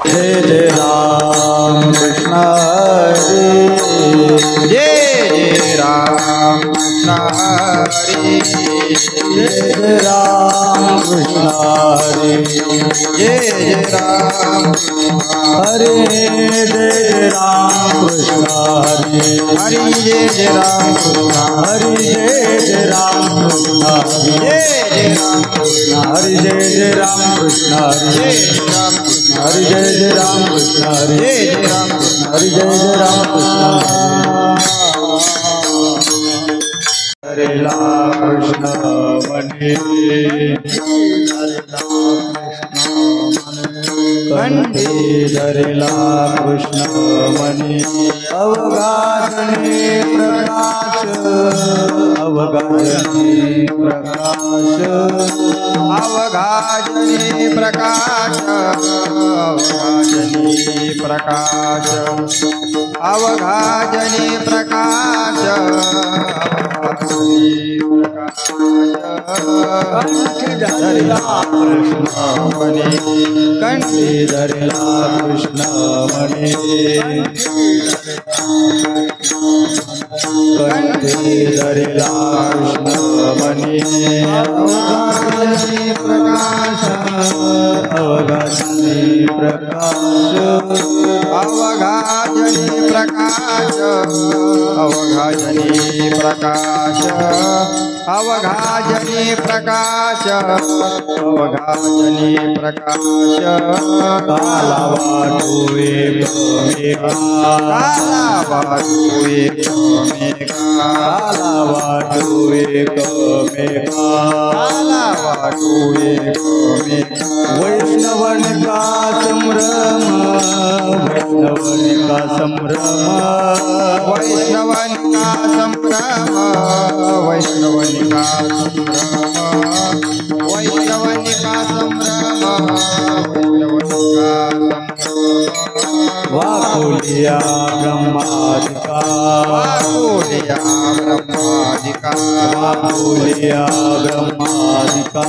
जय जय राम कृष्ण हरे जय जय राम कृष्ण हरे जय जय राम कृष्ण हरे जय जय राम हरे जय राम कृष्ण हरे हरि जय जय राम कृष्ण हरि जय राम कृष्ण हरे जय राम कृष्ण हरि जय राम कृष्ण हरे जय राम कृष्ण हरि जय राम कृष्ण हरे जय राम कृष्ण हरि जय राम कृष्ण हरे राम कृष्ण मने कंठे धरेला कृष्ण मने अवगाहने प्रकाश अवगाहने प्रकाश अवघाजने प्रकाश अवघाजने प्रकाश अवघाजने प्रकाश कंठे धरेला कृष्ण मने कंठे धरेला कृष्ण मने कंठे धरेला कृष्ण मने अवगाहने प्रकाश अवगाहने प्रकाश अवघाजने प्रकाश अवघाजने प्रकाश अवघाजने प्रकाश अवघाजने प्रकाश कालावाटो एकमेका कालावाटो एकमेका कालावाटो एकमेका कालावाटो एकमेका वैष्णवन का संभ्रम वैष्णवन का संभ्रम वैष्णवन का संभ्रम वैष्णवन का संभ्रम वैष्णवन का संभ्रम वैष्णवन का वाकुलिया ब्रह्मादिका वाकुलिया ब्रह्मादिका वाकुलिया ब्रह्मादिका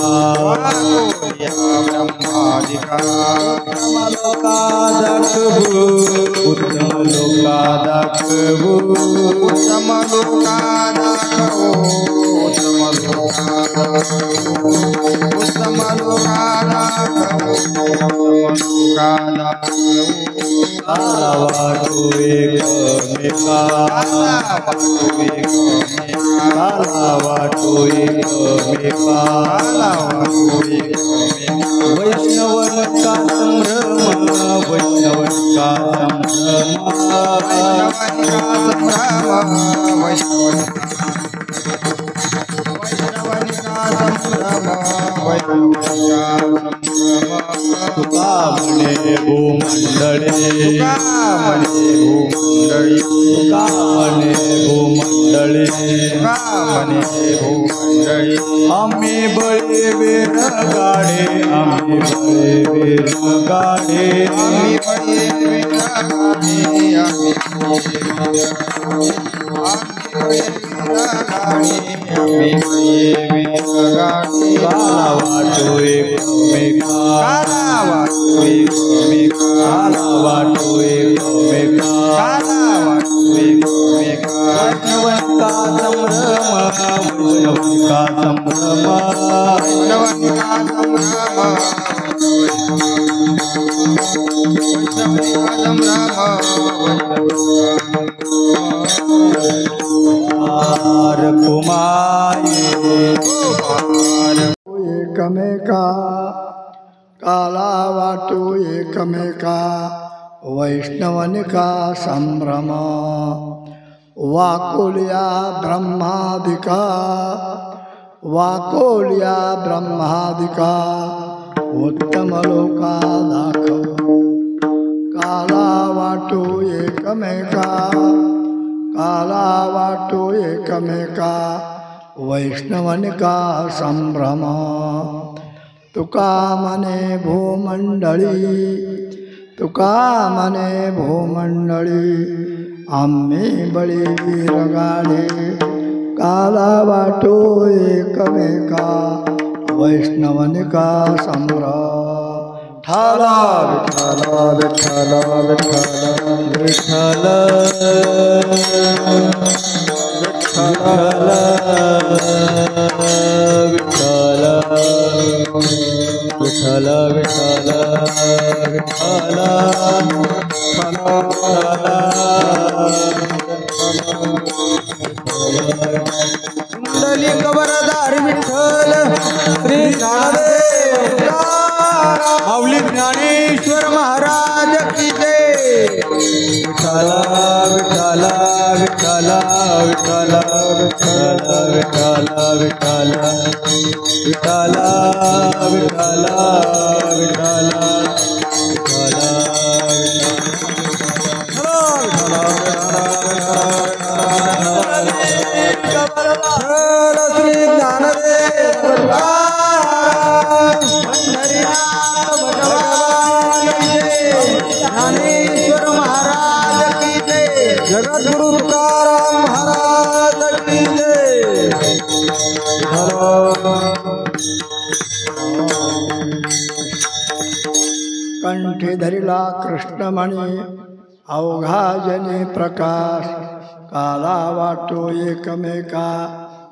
वाकुलिया ब्रह्मादिका लोका दाखवू उत्तम लोका दाखवू उत्तम लोका दाखवू उत्तम लोका दाखवू उत्तम लोका दाखवू उत्तम लोका दाखवू कालावाटो एकमेका कालावाटो एकमेका कालावाटो एकमेका कालावाटो एकमेका वैष्णवन का संभ्रम वैष्णवन का संभ्रम वैष्णवन का संभ्रम वैष्णवन का संभ्रम वैष्णवन का संभ्रम तुका म्हणे भूमंडळे तुका म्हणे भूमंडळी तुका म्हणे भूमंडळे तुका म्हणे भूमंडळी आम्ही बळे वेर गाडे आम्ही बळे वेर गाडे आम्ही बळे विरागाडे आम्ही कालावाटो एकमेका कालावाटो एकमेका कालावाटो एकमेका कालावाटो एकमेका वैष्णवन का संभ्रम वैष्णवन का संभ्रम वैष्णवन का कुमार कुमाये एकमेका कालावाटो एकमेका वैष्णवनिका संभ्रम वाकोलिया ब्रह्मादिका वाकोलिया ब्रह्मादिका उत्तम लोका दाखव कालावाटो एकमेका कालावाटो एकमेका वैष्णवनिका संभ्रम तुका मने भूमंडळी तुका मने भूमंडळी आम्ही बळी वीरगाडे कालावाटो एकमेका वैष्णवनिका संभ्रम कुंडली कवरदार विठ्ठल श्री ज्ञानदेव माऊली ज्ञानेश्वर महाराज की जय. विठ्ठला विठ्ठला विठ्ठला विठ्ठला विठ्ठला विठ्ठला विठ्ठला विठ्ठला विठ्ठला श्री ज्ञानदेव ज्ञानेश्वर महाराज की जय. जगद्गुरु तुकाराम महाराज की जय. कंठी धरिला कृष्णमणी अवघा जनी प्रकाश काला वाटो एकमेका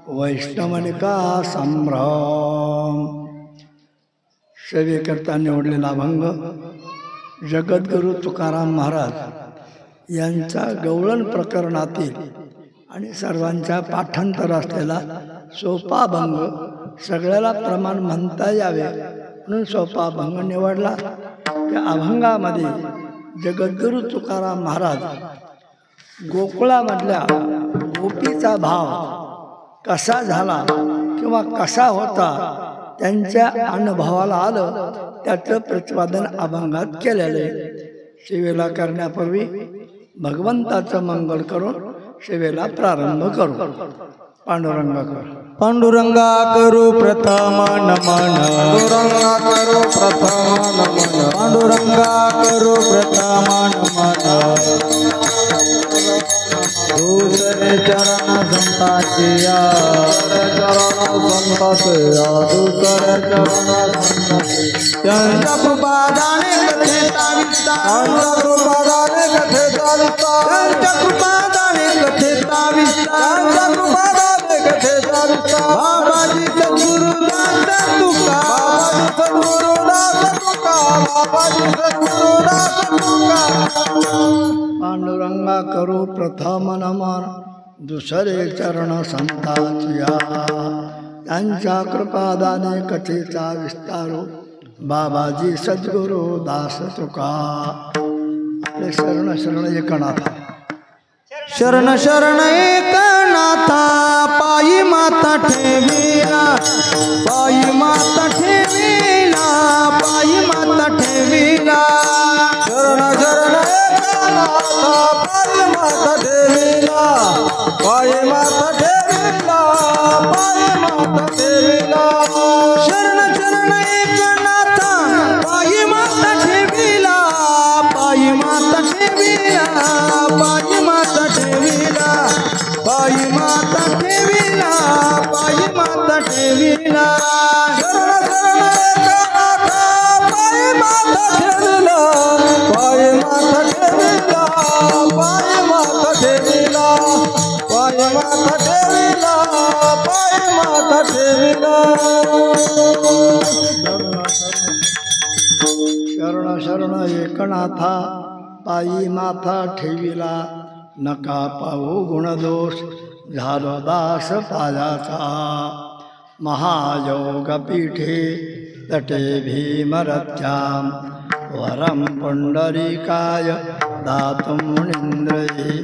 वैष्णवनिका संभ्रम. सेवेकरता निवडलेला अभंग जगद्गुरु तुकाराम महाराज यांचा गवळण प्रकरणातील आणि सर्वांच्या पाठांतर असलेला सोपा अभंग सगळ्याला प्रमाण म्हणता यावे म्हणून सोपा अभंग निवडला. या अभंगामध्ये जगद्गुरु तुकाराम महाराज गोकुळामधल्या गोपीचा भाव कसा झाला किंवा कसा होता त्यांच्या अनुभवाला आलं त्याचं प्रतिपादन अभंगात केलेलं आहे. सेवेला करण्यापूर्वी भगवंताचं मंगल करून सेवेला प्रारंभ करू. पांडुरंगा करू प्रथम नमन. पांडुरंगा करू प्रथम नमन. पांडुरंगा करू प्रथम नमन. दूसरे चरण संताचिया दूसरे चरण त्यांच्या कृपादाने कथेचा विस्तार. कृपादाने कथेचा विस्तार. त्यांच्या कृपादाने कथेचा विस्तार. कृपादाने कथेचा विस्तार. बाबाजी सद्गुरुदास तुका. बाबाजी सद्गुरुदास तुका. बाबाजी सद्गुरुदास तुका. पांडुरंगा करू प्रथम नमन दुसरे चरण संताचिया त्यांच्या कृपादाने कथेचा विस्तारो बाबाजी सद्गुरु दास तुका. आपले शरण शरण एकनाथा. शरण शरण एकनाथा पायी माता ठेविला. पायी माता ठेविला. पायी माता ठेविला. शरण शरण एकनाथा पायी माता ठेविला. पायी माता ठेविला. पायी माता ठेविला. शरण शरण एकनाथा पायी माता ठेविला. पायी माता ठेविला. पायी माता ठेविला. पायी माता ठेविला. पायी माता ठेविला. शरण शरण एकनाथा पायी माता ठेविला. पायी माता ठेविला. पायी माता ठेविला. पायी माता ठेविला. पायी माता ठेविला. शरण शरण एकनाथा पायी माथा ठेविला. नका पाहू गुणदोष झालो दास पायाचा. महायोग पीठे तटे भीमरथ्याम वरम पुंडरीकाय दातुं मुनीन्द्रये.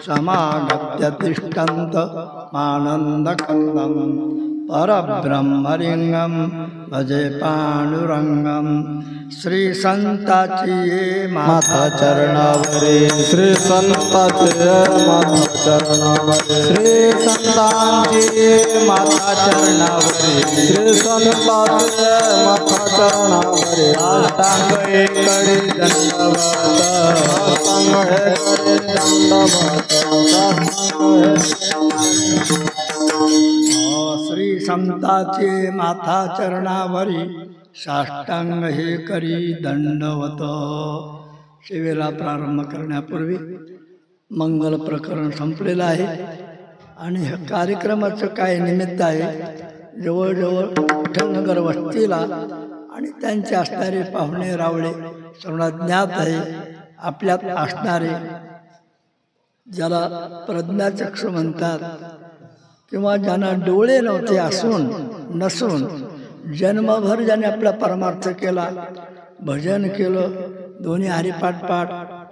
समागत्य तिष्ठन्त आनन्दकन्दं परब्रह्मलिंगं भजे पांडुरंगं. श्री संताची ये माथा चरणावरे. श्री संताचे माता चरणावरे. श्री संतांची माता चरणावरे. श्री संताचे माता चरणावरे. साष्टांग एकडी दंडवत. साष्टांग एकडी दंडवत. श्री संताचे माथा चरणावरी साष्टांग हे करी दंडवत. सेवेला प्रारंभ करण्यापूर्वी मंगल प्रकरण संपलेलं आहे आणि ह्या कार्यक्रमाचं काय निमित्त आहे. जवळजवळ विठ्ठलनगर वस्तीला आणि त्यांचे असणारे पाहुणे रावळे सर्वांना ज्ञात आहे. आपल्यात असणारे ज्याला प्रज्ञाचक्षु म्हणतात किंवा ज्यांना डोळे नव्हते असून नसून जन्मभर ज्याने आपला परमार्थ केला, भजन केलं, दोन्ही हरिपाठ पाठ,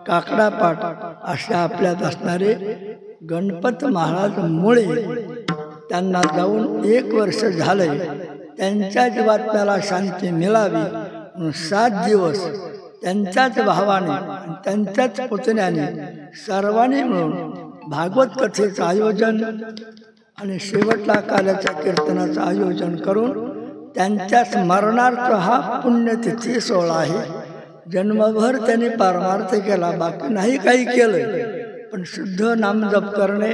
काकडा पाठ अशा आपल्यात असणारे गणपत महाराज मुळे त्यांना जाऊन 1 वर्ष झाले. त्यांच्या जीवात्म्याला शांती मिळावी म्हणून 7 दिवस त्यांच्याच भावाने आणि त्यांच्याच पुतण्याने सर्वांनी मिळून भागवत कथेचं आयोजन आणि शेवटला काल्याच्या कीर्तनाचं आयोजन करून त्यांच्या स्मरणार्थ हा पुण्यतिथी सोहळा आहे. जन्मभर त्यांनी परमार्थ केला, बाकी नाही काही केलं, पण शुद्ध नामजप करणे,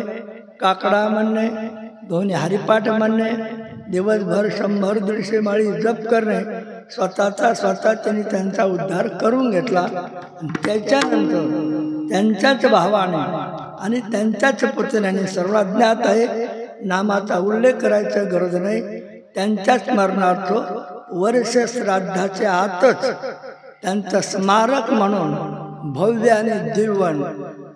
काकडा म्हणणे, दोन्ही हरिपाठ म्हणणे, दिवसभर 100-150 माळी जप करणे, स्वतः त्यांनी त्यांचा उद्धार करून घेतला. आणि त्याच्यानंतर त्यांच्याच भावाने आणि त्यांच्याच पुतण्याने सर्वात ज्ञात आहे, नामाचा उल्लेख करायचा गरज नाही, त्यांच्या स्मरणार्थ वर्ष श्राद्धाच्या आतच त्यांचं स्मारक म्हणून भव्य आणि दिव्यन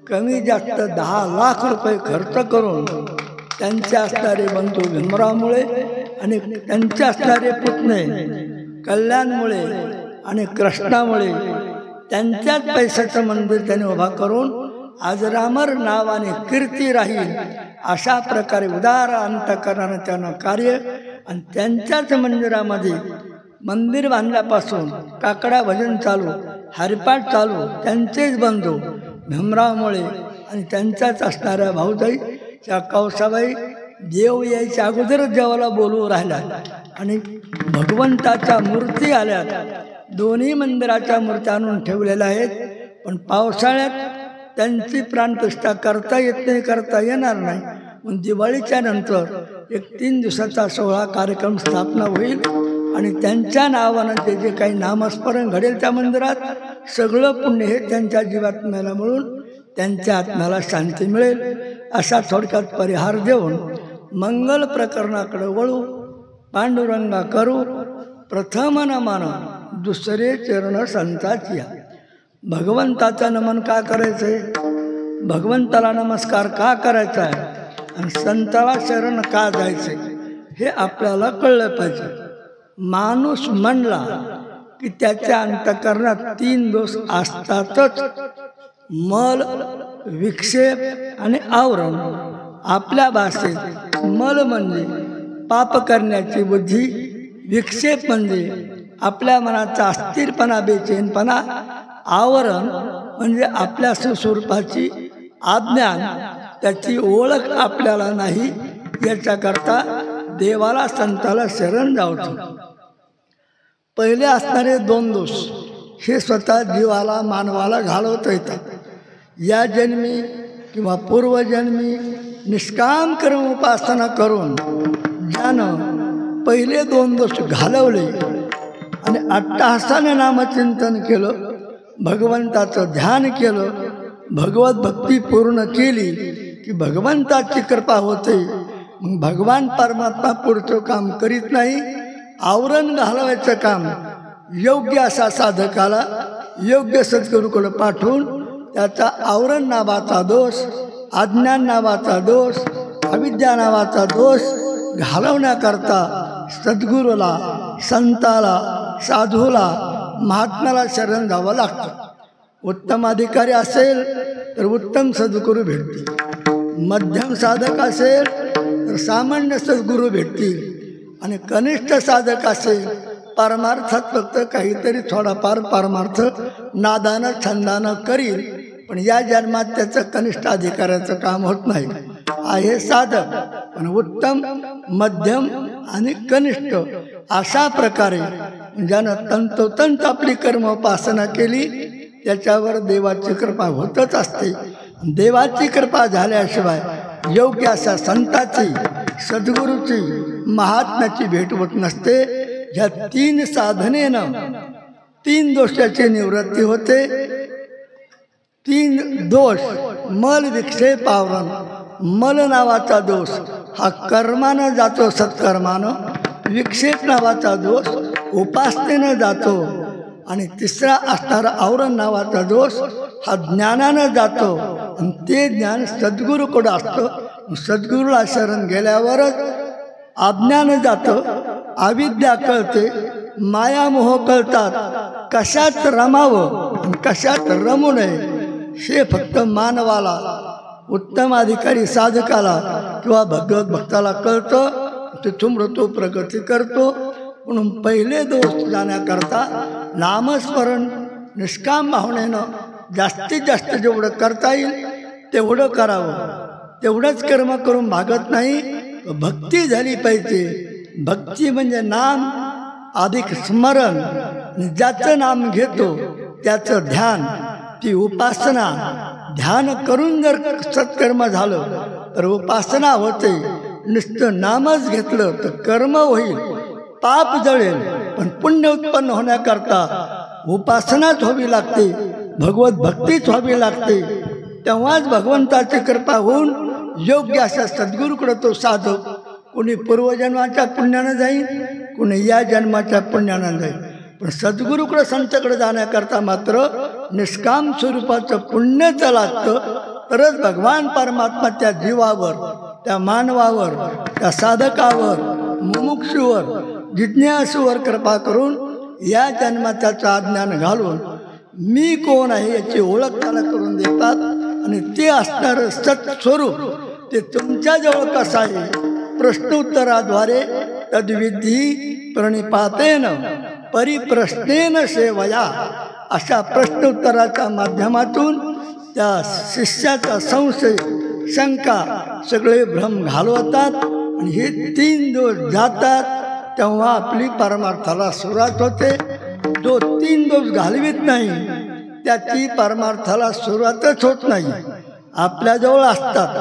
कमी जास्त 10 लाख रुपये खर्च करून त्यांचे असणारे बंधू भीमरावमुळे आणि त्यांचे असणारे पुतणे कल्याणमुळे आणि कृष्णामुळे त्यांच्याच पैशाचं मंदिर त्यांनी उभा करून अजरामर नावाने कीर्ती राहील अशा प्रकारे उदार अंतःकरणाने त्यानं कार्य. आणि त्यांच्याच मंदिरामध्ये मंदिर बांधल्यापासून काकडा भजन चालू, हरिपाठ चालू, त्यांचेच बंधू भीमरावमुळे आणि त्यांच्याच असणाऱ्या भाऊजाई त्या कौसाबाई देव यायच्या अगोदरच देवाला बोलवू राहिला आणि भगवंताच्या मूर्ती आल्यात. दोन्ही मंदिराच्या मूर्त्या आणून ठेवलेल्या आहेत, पण पावसाळ्यात त्यांची प्राणप्रतिष्ठा करता येत नाही, करता येणार नाही. मग दिवाळीच्या नंतर एक 3 दिवसाचा सोहळा कार्यक्रम स्थापना होईल आणि त्यांच्या नावानं जे काही नामस्मरण घडेल त्या मंदिरात सगळं पुण्य हे त्यांच्या जीवात्म्याला मिळून त्यांच्या आत्म्याला शांती मिळेल असा थोडक्यात परिहार देऊन मंगल प्रकरणाकडे वळू. पांडुरंगा करू प्रथम नमन दुसरे चरण संताची. भगवंताचं नमन का करायचंय, भगवंताला नमस्कार का करायचा आहे आणि संताला शरण का जायचे हे आपल्याला कळलं पाहिजे. माणूस म्हणला की त्याच्या अंतःकरणात 3 दोष असतातच, मल, विक्षेप आणि आवरण. आपल्या भाषेत मल म्हणजे पाप करण्याची बुद्धी, विक्षेप म्हणजे आपल्या मनाचा अस्थिरपणा, बेचैनपणा, आवरण म्हणजे आपल्या स्वरूपाची अज्ञान, त्याची ओळख आपल्याला नाही. याच्याकरता देवाला संताला शरण जावतो. पहिले असणारे 2 दोष हे स्वतः जीवाला मानवाला घालवता येतात. या जन्मी किंवा पूर्वजन्मी निष्काम कर्म उपासना करून ज्यानं पहिले 2 दोष घालवले आणि अट्टहासाने नामचिंतन केलं, भगवंताचं ध्यान केलं, भगवत भक्ती पूर्ण केली की भगवंताची कृपा होते. मग भगवान परमात्मा पुढचं काम करीत नाही, आवरण घालवायचं काम योग्य असा साधकाला योग्य सद्गुरूकडे पाठवून त्याचा आवरण नावाचा दोष, अज्ञान नावाचा दोष, अविद्या नावाचा दोष घालवण्याकरता सद्गुरूला, संताला, साधूला, महात्म्याला शरण जावं लागतं. उत्तम अधिकारी असेल तर उत्तम सद्गुरू भेटतील, मध्यम साधक असेल तर सामान्य सद्गुरू भेटतील आणि कनिष्ठ साधक असेल परमार्थात फक्त काहीतरी थोडाफार परमार्थ नादानं छंदानं करील, पण या जन्मात त्याचं कनिष्ठ अधिकाऱ्याचं काम होत नाही. आहे साधक पण उत्तम, मध्यम आणि कनिष्ठ अशा प्रकारे ज्यानं तंतोतंत आपली कर्मोपासना केली त्याच्यावर देवाची कृपा होतच असते. देवाची कृपा झाल्याशिवाय योग्य अशा संताची, सद्गुरूची, महात्म्याची भेट होत नसते. ह्या 3 साधनेनं 3 दोषाची निवृत्ती होते. 3 दोष मल विक्षेप आवरण. मल नावाचा दोष हा कर्मानं जातो सत्कर्मानं, विक्षेप नावाचा दोष उपासनेनं जातो, आणि तिसरा असणारा आवरण नावाचा दोष हा ज्ञानानं जातो. आणि ते ज्ञान सद्गुरूकडं असतं. सद्गुरूला शरण गेल्यावरच अज्ञान जातं, अविद्या कळते, मायामोह कळतात. कशात रमावं आणि कशात रमू नये हे फक्त मानवाला, उत्तम अधिकारी साधकाला किंवा भगवत भक्ताला कळतं. तिथून तो प्रगती करतो. म्हणून पहिले दोष जाण्याकरता नामस्मरण निष्काम भावनेनं जास्तीत जास्त जेवढं करता येईल तेवढं करावं. तेवढंच कर्म करून भागत नाही, भक्ती झाली पाहिजे. भक्ती म्हणजे नाम अधिक स्मरण, ज्याचं नाम घेतो त्याचं ध्यान, ती उपासना. ध्यान करून जर सत्कर्म झालं तर उपासना होते. नुसतं नामच घेतलं तर कर्म होईल, पाप जळेल. पण पुण्य उत्पन्न होण्याकरता उपासनाच व्हावी लागते, भगवत भक्तीच व्हावी लागते. तेव्हाच भगवंताची कृपा होऊन योग्य अशा सद्गुरूकडे तो साधक कोणी पूर्वजन्माच्या पुण्यानं जाईल, कोणी या जन्माच्या पुण्यानं जाईल. पण सद्गुरूकडे संतकडे जाण्याकरता मात्र निष्काम स्वरूपाचं पुण्यचं लागतं. तरच भगवान परमात्मा त्या जीवावर, त्या मानवावर, त्या साधकावर, मुमुक्षूवर, जिज्ञासूवर कृपा करून या जन्माचं अज्ञान घालून मी कोण आहे याची ओळख त्याला करून देतात. आणि ते असणारं सत्स्वरूप ते तुमच्याजवळ कसं आहे प्रश्नोत्तराद्वारे तद्विधी प्रणिपातेन परिप्रश्नेन सेवया अशा प्रश्नोत्तराच्या माध्यमातून त्या शिष्याचा संशय शंका सगळे भ्रम घालवतात. आणि हे 3 दोष जातात तेव्हा आपली परमार्थाला सुरुवात होते. जो 3 दोष घालवित नाही त्याची परमार्थाला सुरुवातच होत नाही. आपल्याजवळ असतात,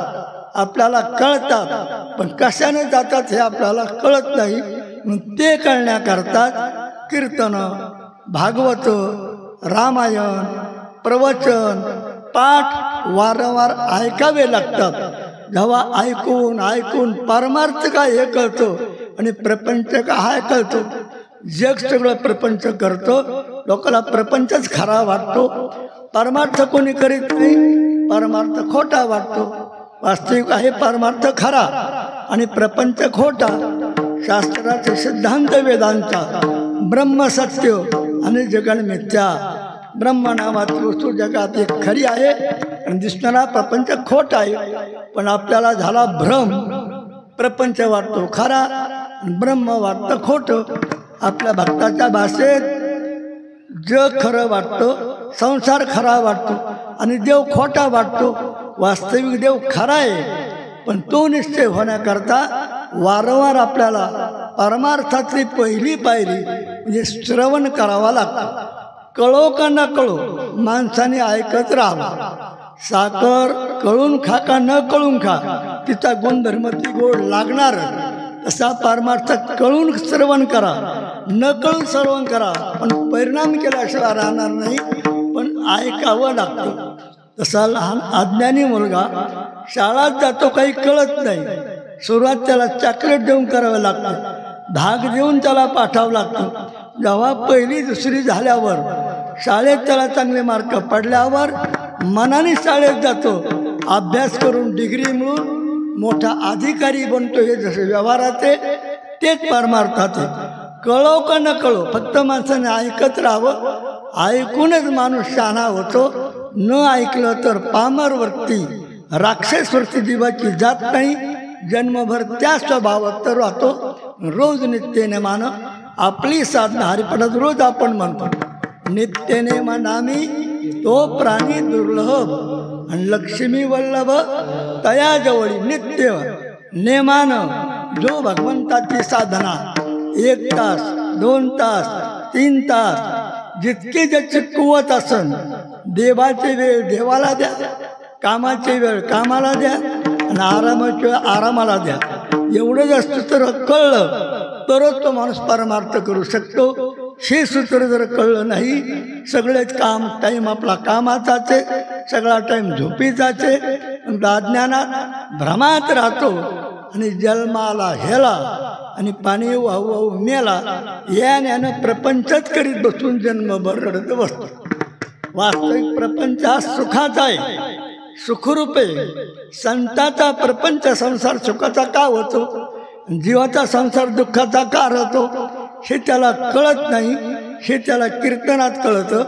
आपल्याला कळतात, पण कशाने जातात हे आपल्याला कळत नाही. मग ते कळण्याकरता कीर्तन, भागवत, रामायण, प्रवचन, पाठ वारंवार ऐकावे लागतात. जेव्हा ऐकून ऐकून परमार्थ काय हे कळतो आणि प्रपंच काय कळतो. जग सगळं प्रपंच करतं, लोकांना प्रपंचच खरा वाटतो, परमार्थ कोणी करीत नाही, परमार्थ खोटा वाटतो. वास्तविक आहे परमार्थ खरा आणि प्रपंच खोटा. शास्त्राचे सिद्धांत वेदांचा ब्रह्म सत्य आणि जगन मिथ्या. ब्रह्म नावाची वस्तू जगात एक खरी आहे आणि दिसणारा प्रपंच खोटा आहे. पण आपल्याला झाला भ्रम, प्रपंच वाटतो खरा आणि ब्रह्म वाटतं खोटं. आपल्या भक्ताच्या भाषेत जग खरं वाटतं, संसार खरा वाटतो आणि देव खोटा वाटतो. वास्तविक देव खरा आहे, पण तो निश्चय होण्याकरता वारंवार आपल्याला परमार्थातली पहिली पायरी म्हणजे श्रवण करावा लागतं. कळो का न कळो माणसाने ऐकत राहावं. साखर कळून खा का न कळून खा, तिचा गुणधर्म ती गोड लागणार. तसा परमार्थ कळून श्रवण करा, न कळून श्रवण करा, पण परिणाम केल्याशिवाय राहणार नाही. पण ऐकावं लागतं. तसा लहान अज्ञानी मुलगा शाळेत जातो, काही कळत नाही. सुरुवात त्याला चॉकलेट देऊन करावं लागतं, भाग देऊन त्याला पाठवावं लागतं. जेव्हा 1ली 2री झाल्यावर शाळेत त्याला चांगले मार्क पडल्यावर मनाने शाळेत जातो, अभ्यास करून डिग्री मिळून मोठा अधिकारी बनतो. हे जसे व्यवहाराचे तेच परमार्थाचे. कळो का न कळो फक्त माणसाने ऐकत राहावं. ऐकूनच माणूस शहाणा होतो. न ऐकलं तर पामरवरती राक्षस वरती जीवाची जात नाही. जन्मभर त्या स्वभावात तर राहतो. रोज नित्यने मान आपली साधना हरिपणात रोज आपण म्हणतो. नित्यने मनामी तो प्राणी दुर्लभ आणि लक्ष्मी वल्लभ तया जवळी. नित्य नेमान जो भगवंताची साधना 1 तास 2 तास 3 तास जितके ज्याची कुवत असन, देवाची वेळ देवाला द्या, कामाची वेळ कामाला द्या आणि आरामाची वेळ आरामाला द्या. एवढं जास्त तर कळलं तरच तो माणूस परमार्थ करू शकतो. हे सूत्र जर कळलं नाही, सगळेच काम टाईम आपला कामाचाच आहे, सगळा टाईम झोपीचाच आहे, अज्ञानात भ्रमात राहतो आणि जन्माला हेला आणि पाणी वाहू वाहू मेला यानं प्रपंचच करीत बसून जन्मभर रडत बसतो. वास्तविक प्रपंच हा सुखाचा आहे, सुखरूप आहे. संताचा प्रपंच संसार सुखाचा का होतो, जीवाचा संसार दुःखाचा का राहतो हे त्याला कळत नाही. हे त्याला कीर्तनात कळतं,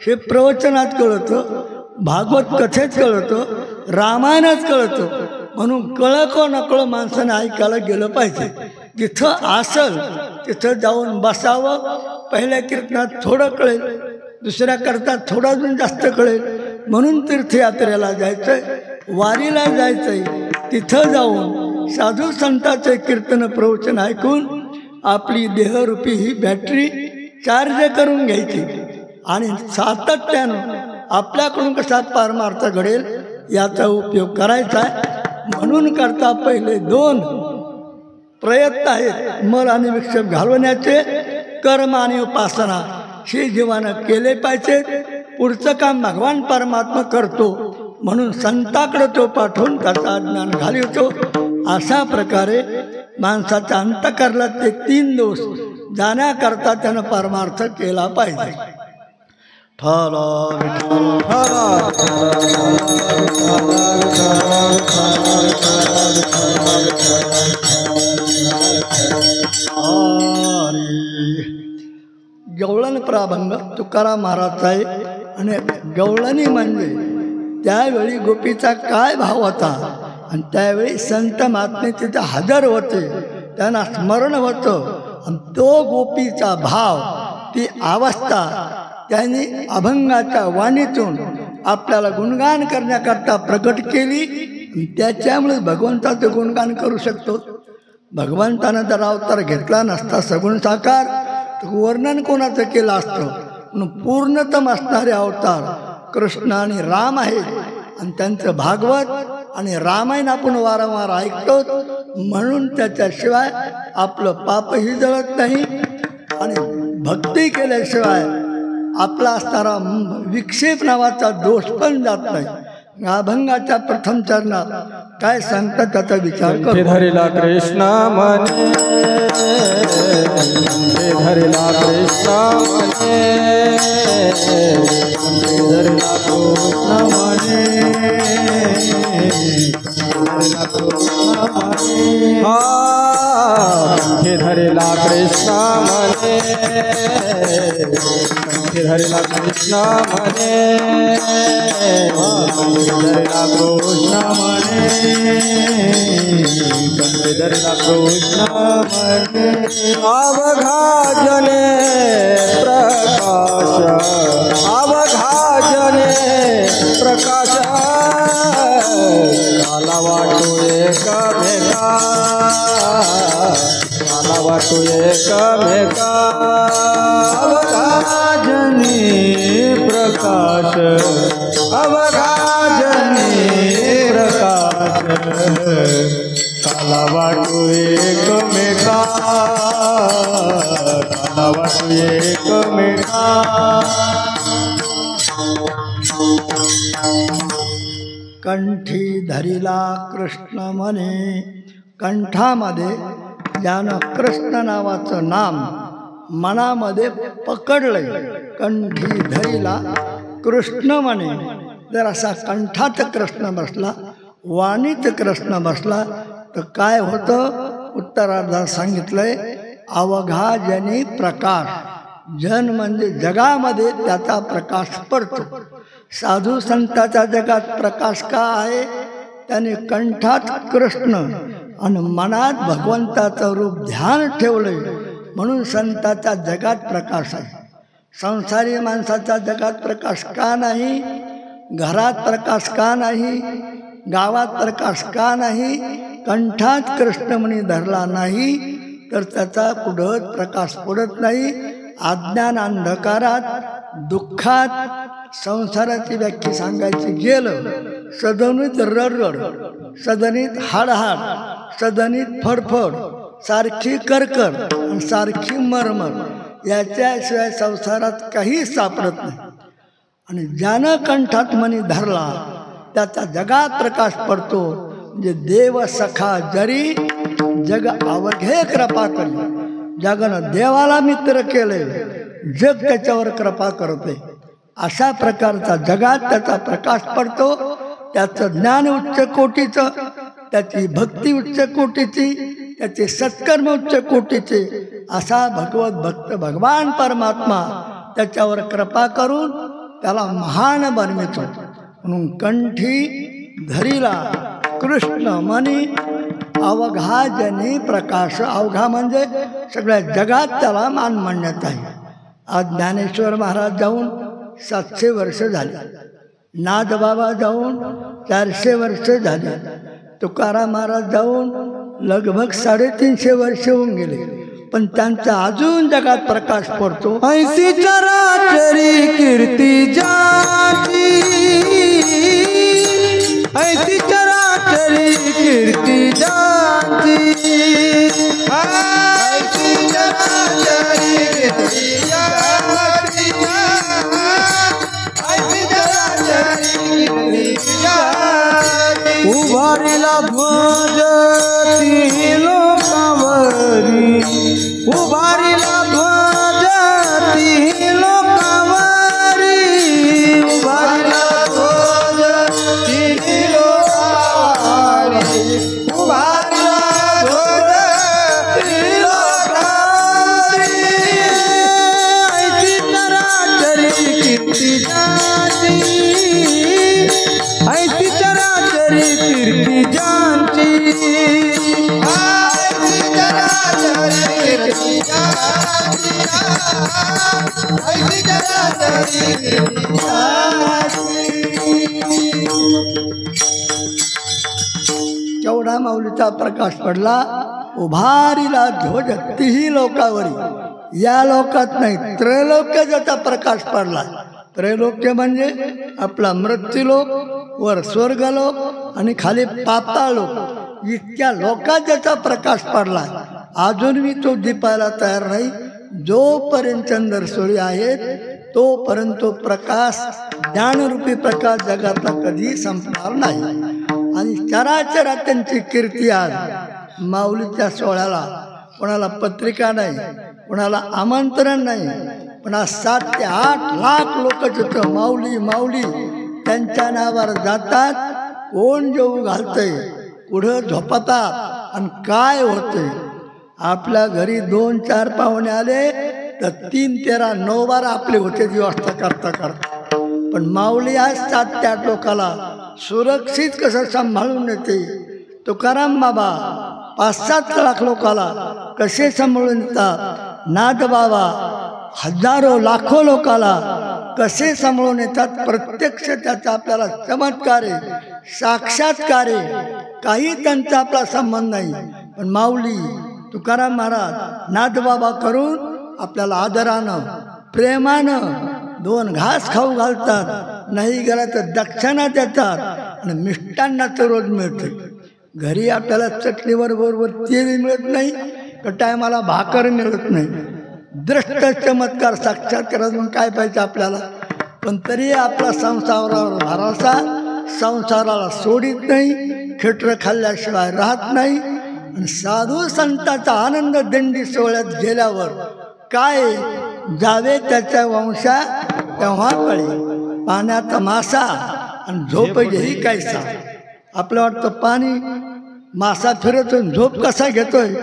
हे प्रवचनात कळतं, भागवत कथेत कळतं, रामायणात कळतं. म्हणून कळको नकळो माणसाने ऐकायला गेलं पाहिजे. जिथं असल तिथं जाऊन बसावं. पहिल्या कीर्तनात थोडं कळेल, दुसऱ्या करता थोडं अजून जास्त कळेल. म्हणून तीर्थयात्रेला जायचंय, वारीला जायचंय. तिथं जाऊन साधू संतांचे कीर्तन प्रवचन ऐकून आपली देहरूपी ही बॅटरी चार्ज करून घ्यायची आणि सातत्यानं आपल्याकडून कसा पारमार्थ घडेल याचा उपयोग करायचा आहे. म्हणून करता पहिले 2 प्रयत्न आहेत, मल आणि विक्षेप घालवण्याचे. कर्म आणि उपासना हे जीवानं केले पाहिजे. पुढचं काम भगवान परमात्मा करतो, म्हणून संताकडे तो पाठवून त्याचा ज्ञान घालवतो. अशा प्रकारे माणसाच्या अंतःकरणात ते 3 दोष जाण्याकरता त्यानं परमार्थ केला पाहिजे. गवळण प्राभंग तुकाराम महाराजचा आहे. आणि गवळणी म्हणजे त्यावेळी गोपीचा काय भाव होता आणि त्यावेळी संत महात्मे तिथे हजर होते, त्यांना स्मरण होतं. आणि तो गोपीचा भाव, ती अवस्था त्यांनी अभंगाच्या वाणीतून आपल्याला गुणगान करण्याकरता प्रकट केली. त्याच्यामुळे भगवंताचं गुणगान करू शकतो. भगवंतानं जर अवतार घेतला नसता सगुण साकार, तर वर्णन कोणाचं केलं असतं. म्हणून पूर्णतम असणारे अवतार कृष्ण आणि राम आहेत. आणि त्यांचं भागवत आणि रामायण आपण वारंवार ऐकतो. म्हणून त्याच्याशिवाय आपलं पापही जळत नाही आणि भक्ती केल्याशिवाय आपला असणारा विक्षेप नावाचा दोष पण जात नाही. अभंगाच्या प्रथम चरणात काय सांगतात त्याचा विचार करू. धरिला कृष्ण मने, धरिला कृष्ण मने, धरिला कृष्ण मने, धरिला कृष्ण मने, धरिला कृष्ण मने, धरिला कृष्ण मने, धरिला कृष्ण मने, धरिला कृष्ण मने. अवघाजने प्रकाश, अवघाजने प्रकाश, काला वाटू एकमेका, काला वाटू एकमेका. अवघाजने प्रकाश, अवघाजने प्रकाश, काला वाटू एकमेका, काला वाटू एकमेका. कंठी धरिला कृष्ण म्हणे, कंठामध्ये ज्यानं कृष्ण नावाचं नाम मनामध्ये पकडलंय, कंठी धरिला कृष्ण म्हणे. जर असा कंठात कृष्ण बसला, वाणीत कृष्ण बसला तर काय होतं. उत्तरार्धात सांगितलंय अवघा जनी प्रकाश. जन म्हणजे जगामध्ये त्याचा प्रकाश पडतो. साधू संतांच्या जगात प्रकाश का आहे, त्याने कंठात कृष्ण आणि मनात भगवंताचं रूप ध्यान ठेवलंय, म्हणून संतांच्या जगात प्रकाश आहे. संसारी माणसाच्या जगात प्रकाश का नाही, घरात प्रकाश का नाही, गावात प्रकाश का नाही. कंठात कृष्णमणी धरला नाही तर त्याचा पुढं प्रकाश पडत नाही. अज्ञान अंधकारात दुःखात संसाराची व्याख्या सांगायची गेलं, सदनीत रडरड, सदनीत हाडहाड, सदनीत फडफड, सारखी करकर आणि सारखी मरमर याच्याशिवाय संसारात काही सापडत नाही. आणि ज्यानं कंठात मणी धरला त्याचा जगात प्रकाश पडतो. म्हणजे देव सखा जरी जग अवघे कृपा करी. जगानं देवाला मित्र केले, जग त्याच्यावर कृपा करते. अशा प्रकारचा जगात त्याचा प्रकाश पडतो. त्याचं ज्ञान उच्च कोटीचं, त्याची भक्ती उच्च कोटीची, त्याचे सत्कर्म उच्च कोटीचे. असा भगवत भक्त भगवान परमात्मा त्याच्यावर कृपा करून त्याला महान बनवितो. म्हणून कंठी धरिला कृष्ण मनी अवघा जनी प्रकाश. अवघा म्हणजे सगळ्या जगात त्याला मान मानण्यात आहे. आज ज्ञानेश्वर महाराज जाऊन 700 वर्ष झाली, नाथबाबा जाऊन 400 वर्ष झाली, तुकाराम महाराज जाऊन लगभग 350 वर्ष होऊन गेले. पण त्यांचा अजून जगात प्रकाश पडतो. ऐसी चराचरी कीर्ती जाची, ऐसी चराचरी कीर्ती जाची, ऐसी चराचरी कीर्ती जाची, ऐसी चराचरी कीर्ती जाची. उभारिला ध्वज ती लोकावरी, उभारिला ध्वज ती लोकावरी, उभारिला ध्वज ती लोकावरी, उभारिला ध्वज ती लोकावरी. ऐसी चराचरी कीर्ती जाची, ऐसी चराचरी कीर्ती जाची, केवढा माऊलीचा प्रकाश पडला. उभारीला ध्वज तीही लोकावरी. या लोकात नाही, त्रैलोक्य ज्याचा प्रकाश पडला. त्रैलोक्य म्हणजे आपला मृत्यूलोक, वर स्वर्गलोक आणि खाली पाताळलोक. इतक्या लोकात ज्याचा प्रकाश पडला. अजून मी तो दिपायला तयार नाही. जोपर्यंत चंद्रसूर्य आहेत तोपर्यंत तो प्रकाश, ज्ञानरूपी प्रकाश जगातला कधी संपणार नाही. आणि चराचरा त्यांची कीर्ती. आज माऊलीच्या सोहळ्याला कोणाला पत्रिका नाही, कोणाला आमंत्रण नाही, पण आज 7 ते 8 लाख लोक तिथं माऊली माऊली त्यांच्या नावावर जातात. कोण जेऊ घालतंय, पुढं झोपतात आणि काय होतंय. आपल्या घरी 2-4 पाहुणे आले तर 3-13 9 बार आपले होते व्यवस्था करता करता. पण माऊली आज 7 ते 8 लोकाला सुरक्षित कसं सांभाळून येते. तुकाराम बाबा 5-7 लाख लोकाला कसे सांभाळून येतात. नाथबाबा हजारो लाखो लोकाला कसे सांभाळून येतात. प्रत्यक्ष त्याचा आपल्याला चमत्कार आहे, साक्षात्कार आहे. काही त्यांचा आपला संबंध नाही. पण माऊली तुकाराम महाराज नाथबाबा करून आपल्याला आदरानं प्रेमानं 2 घास खाऊ घालतात. नाही गेला तर दक्षिणा देतात. आणि मिष्टान्नाचं रोज मिळते. घरी आपल्याला चटणीवर बरोबर तेल मिळत नाही, तर टायमाला भाकर मिळत नाही. दृष्ट चमत्कार साक्षात्कार म्हणून काय पाहिजे आपल्याला. पण तरी आपला संसारावर भरोसा, संसाराला सोडित नाही, खेटर खाल्ल्याशिवाय राहत नाही. आणि साधू संतांचा आनंद दिंडी सोहळ्यात गेल्यावर काय जावे त्याच्या वंशा तेव्हा कळे. पाण्याचा मासा आणि झोप घेई कैसा. आपलं वाटतं पाणी मासा फिरतो, झोप कसा घेतोय,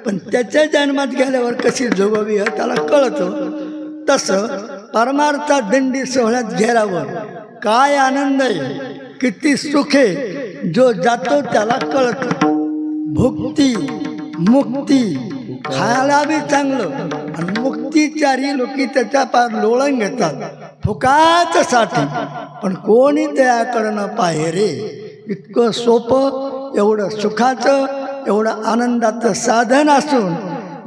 पण त्याच्या जन्मात गेल्यावर कशी झोपावी हे त्याला कळतं. तसं परमार्था दिंडी सोहळ्यात गेल्यावर काय आनंद आहे, किती सुख आहे, जो जातो त्याला कळतं. भुक्ती मुक्ती खायला बी चांगलं आणि मुक्तीचारी लोकी त्याच्या पार लोळण घेतात फुकाच साठी. पण कोणी त्याकडनं पाहे रे. इतकं सोपं, एवढं सुखाचं, एवढं आनंदाचं साधन असून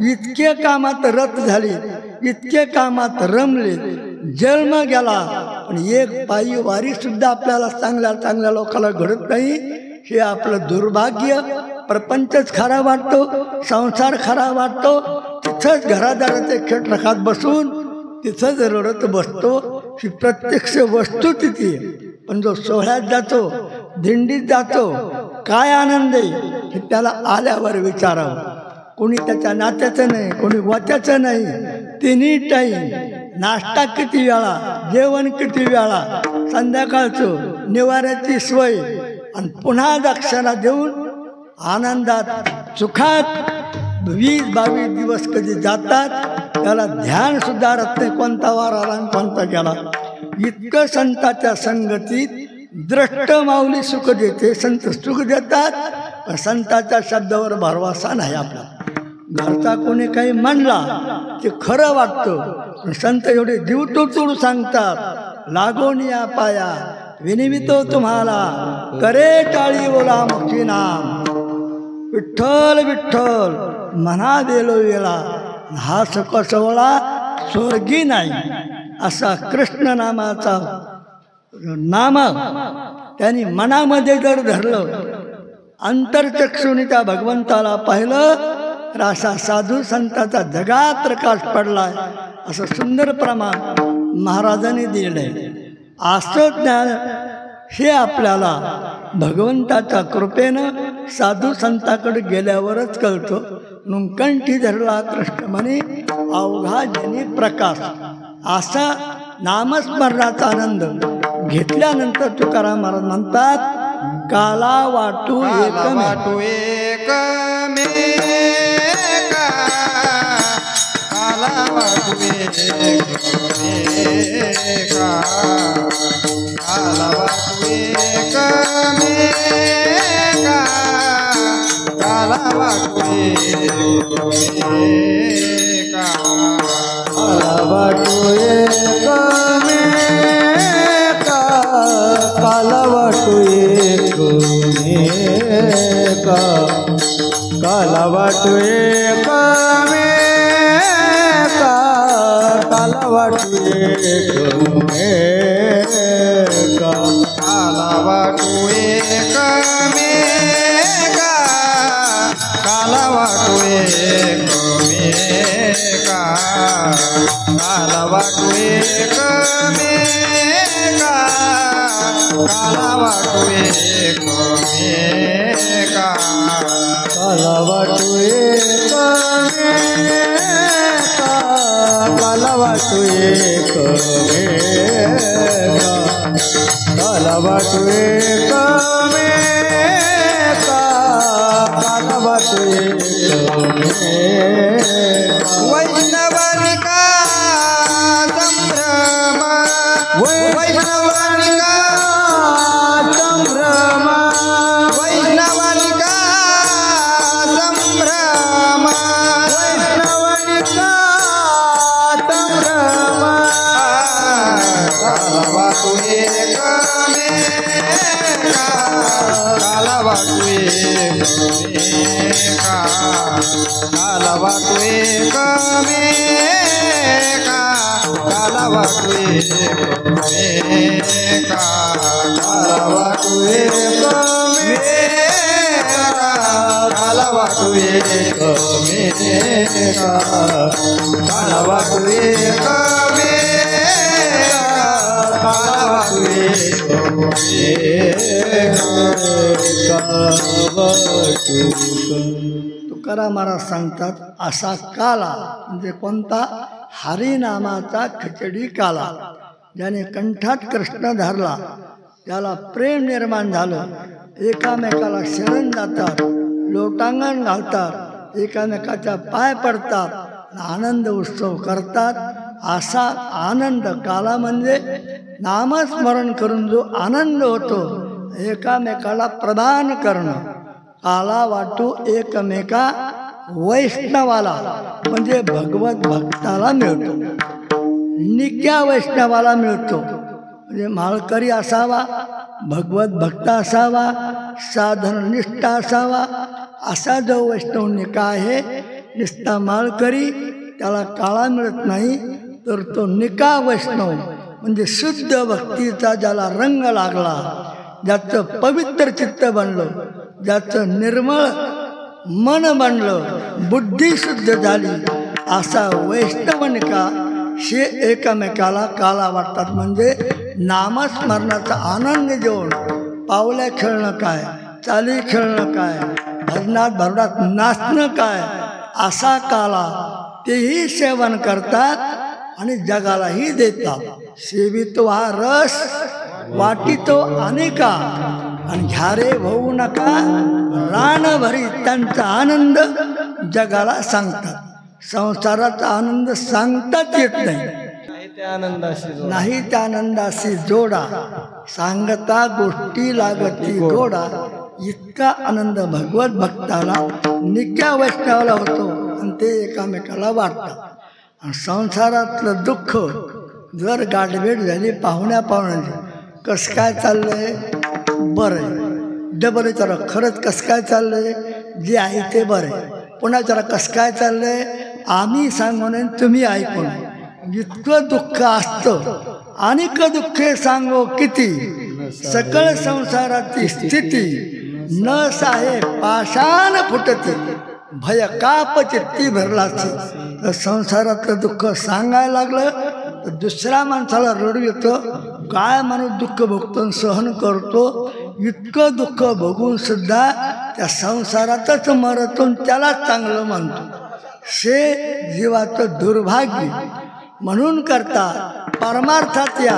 इतके कामात रत झाली, इतके कामात रमले, जन्म गेला. पण एक पायी वारी सुद्धा आपल्याला चांगल्या चांगल्या लोकांना घडत नाही. हे आपलं दुर्भाग्य प्रपंचच खरा वाटतो, संसार खरा वाटतो, तिथंच घरादाराचे खेळ रखात बसून तिथंच रडत बसतो. ही प्रत्यक्ष वस्तुस्थिती आहे. पण जो सोहळ्यात जातो, दिंडीत जातो, काय आनंद आहे हे त्याला आल्यावर विचारावं. कोणी त्याच्या नात्याचं नाही, कोणी वात्याचं नाही. तिन्ही टाईम नाश्ता किती वेळा, जेवण किती वेळा, संध्याकाळचं निवाऱ्याची सोय, आणि पुन्हा दक्षिणा देऊन आनंदात सुखात 20-22 दिवस कधी जातात. त्याला ध्यान सुधारत नाही कोणता वार आला आणि कोणता गेला. इतकं संतांच्या संगतीत द्रष्ट माऊली सुख देते. संत सुख देतात, पण संतांच्या शब्दावर भरवसा नाही आपला. घरचा कोणी काही म्हणला ते खरं वाटतं, संत एवढे जीव तोडून सांगतात. लागून या पाया विनिमितो तुम्हाला, करे टाळी बोला मुक्ती नाम. विठ्ठल विठ्ठल म्हणा देलो वेळा, हा सख सोहळा स्वर्गी नाही. असा कृष्ण नामाचा नाम त्यांनी मनामध्ये जर धरलं, अंतरचक्षुनी त्या भगवंताला पाहिलं, तर असा साधू संताचा जगात प्रकाश पडलाय. असं सुंदर प्रमाण महाराजांनी दिलंय. असं ज्ञान हे आपल्याला भगवंताच्या कृपेनं साधू संताकडे गेल्यावरच कळतं. नुंकंठी धरला कृष्ण म्हणे अवघा जनी प्रकाश. असा नामस्मरणाचा आनंद घेतल्यानंतर तुकाराम महाराज म्हणतात, काला वाटू वाटू एक मेका, काला वाटू एक मेका, काला वाटू एक मेका, काला वाटू एक मेका, काला वाटू एक मेका, काला वाटू एक मेका, काला वाटू एक मेका, काला वाटू एक मेका, काला वाटू एक मेका, काला वाटू एक मेका, काला वाटू एक मेका, काला वाटू एक मेका, काला वाटू एक मेका, काला वाटू एक मेका, काला वाटू एक मेका, काला वाटू एक मेका. वैष्णवानिका संभ्रम, वैष्णवानिका संभ्रम, वैष्णवानिका संभ्रम, वैष्णवानिका संभ्रम. काला वाटू एक मेका, काला वाटू एक मेका, काला वाटू एक मेका, काला वाटू एक मेका, काला वाटू एक मेका, काला वाटू एक मेका, काला वाटू एक मेका, काला वाटू एक मेका. तुकाराम महाराज सांगतात, असा काला म्हणजे कोणता? हरिनामाचा खिचडी काला. ज्याने कंठात कृष्ण धरला त्याला प्रेम निर्माण झालं. एकामेकाला शरण जातात, लोटांगण घालतात, एकामेकाच्या पाय पडतात, आनंद उत्सव करतात. असा आनंद काला म्हणजे नामस्मरण करून जो आनंद होतो, एकामेकाला प्रदान करणं. काला वाटू एकमेका, वैष्णवाला म्हणजे भगवत भक्ताला मिळतो, निक्या वैष्णवाला मिळतो. म्हणजे माळकरी असावा, भगवत भक्त असावा, साधननिष्ठ असावा. असा जो वैष्णव निका आहे, निष्ठा माळकरी त्याला काळा मिळत नाही, तर तो निका वैष्णव म्हणजे शुद्ध भक्तीचा ज्याला रंग लागला, ज्याचं पवित्र चित्त बनलं, ज्याचं निर्मळ मन बनलं, बुद्धी शुद्ध झाली, असा वैष्णवनिका शे एकमेकाला काला वाटतात. म्हणजे नामस्मरणाचा आनंद घेऊन पावल्या खेळणं काय, चाली खेळणं काय, भजनात भरडात नाचणं काय, असा काला तेही सेवन करतात आणि जगालाही देतात. सेवितो हा रस वाटितो अनेका, आणि घ्यारे होऊ नका रानभरी, त्यांचा आनंद जगाला सांगतात. संसाराचा आनंद सांगताच येत नाही, नाही त्या आनंदाशी जोडा, सांगता गोष्टी लागती गोडा. इतका आनंद भगवत भक्ताला निक्या वैष्णवाला होतो आणि ते एकामेकाला वाटतात. आणि संसारातलं दुःख जर गाठभेट झाली पाहुण्या पाहुण्याची, कसं काय चाललंय, बरं आहे, डबल विचारा खरंच कसं काय चाललंय, जे आहे ते बरं आहे. पुन्हा विचारा कसं काय चाललंय, आम्ही सांगून तुम्ही ऐकून. इतकं दुःख असतं. अनेक दुःखे सांगो किती, सकळ संसाराची स्थिती, न साहे पाषाण फुटते, भय काप चित्ती भरलाची. तर संसारातलं दुःख सांगायला लागलं तर दुसऱ्या माणसाला रडू येतं. काय माणूस दुःख भोगतो सहन करतो, इतकं दुःख बघून सुद्धा त्या संसारातच मरतो, त्यालाच चांगलं म्हणतो. शे जीवाचं दुर्भाग्य. म्हणून करता परमार्थात या,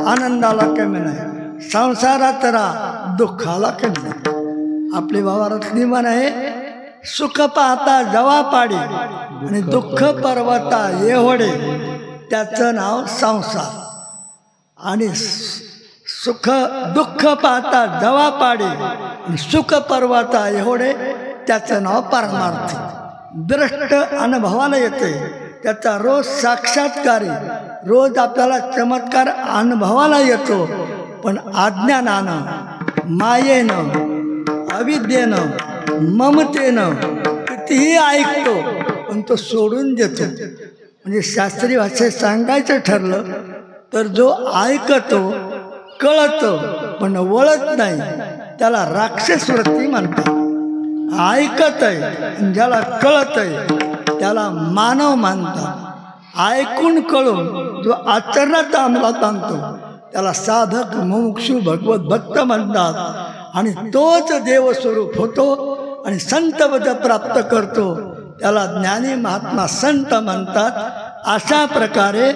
आनंदाला कमी नाही, संसारात राहा, दुःखाला कमी नाही. आपली भावारातली म्हण आहे, सुख पाहता जवा पाडी आणि दुःख पर्वता एवढे, त्याचं नाव संसार. आणि सुख दुःख पाहता जवा पाडी आणि सुख पर्वता एवढे, त्याचं नाव परमार्थ. दृष्ट अनुभवाला येते, त्याचा रोज साक्षात्कारी, रोज आपल्याला चमत्कार अनुभवाला येतो. पण अज्ञानानं, मायेनं, अविद्येनं, ममतेनं कितीही ऐकतो पण तो सोडून देतो. म्हणजे शास्त्रीय भाषेत सांगायचं ठरलं तर जो ऐकतो, कळतं पण वळत नाही, त्याला राक्षस वृत्ती म्हणतात. ऐकत आहे ज्याला कळत आहे त्याला मानव मानतात. ऐकून कळून जो आचरणात अंमलात आणतो त्याला साधक, मुमुक्षु, भगवत भक्त म्हणतात. आणि तोच देवस्वरूप होतो आणि संतपद प्राप्त करतो, त्याला ज्ञानी महात्मा संत म्हणतात. अशा प्रकारे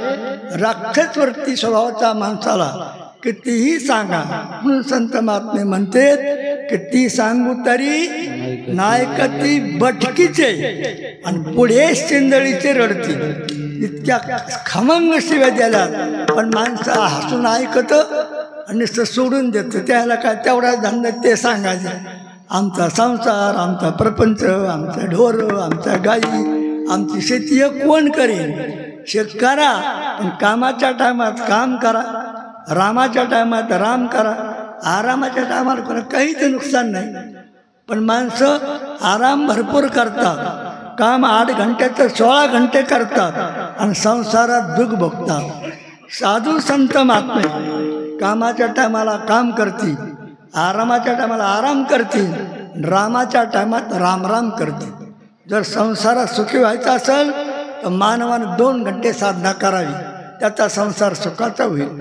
राक्षसवृत्ती स्वभावाच्या माणसाला कितीही सांगा, म्हणून संत महात्मे म्हणते, किती सांगू तरी नायकती बटकीचे आणि पुढे शिंदळीचे रडती. इतक्या खमंग शिव्या दिल्यात, पण माणसं हसून ऐकत आणि सोडून देतं. त्याला काय तेवढा धंदा ते सांगायचे, आमचा संसार, आमचा प्रपंच, आमचा ढोर, आमच्या गाई, आमची शेती हे कोण करेल. करा पण कामाच्या टायमात काम करा, रामाच्या टायमात राम करा, आरामाच्या टायमाला करा, काहीच नुकसान नाही. पण माणसं आराम भरपूर करतात, काम 8 घंट्याचं 16 घंटे करतात आणि संसारात दुःख भोगतात. साधू संत महात्मे कामाच्या टायमाला काम करतील, आरामाच्या टायमाला आराम करतील, रामाच्या टायमात राम करतील. जर संसारात सुखी व्हायचा असेल तर मानवानं 2 घंटे साधना करावी, त्याचा संसार सुखाचा होईल.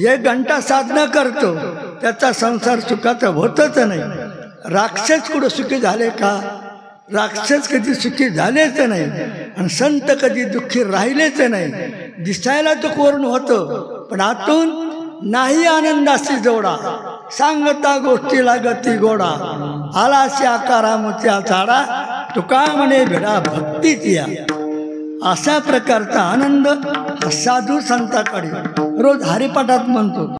1 घंटा साधना करतो त्याचा संसार सुखाचा होतच नाही. राक्षस कुठं सुखी झाले का? राक्षस कधी सुखी झालेच नाही आणि संत कधी दुःखी राहिलेच नाही. दिसायला तो कोरून होतं पण आतून नाही आनंदाशी जोडा. सांगता गोष्टी लागती गोडा, आलाशी आकारा मोत्या झाडा, तुका म्हणे भिडा भक्तीच या. अशा प्रकारचा आनंद हा साधू संताकडे रोज हरिपाठात म्हणतो.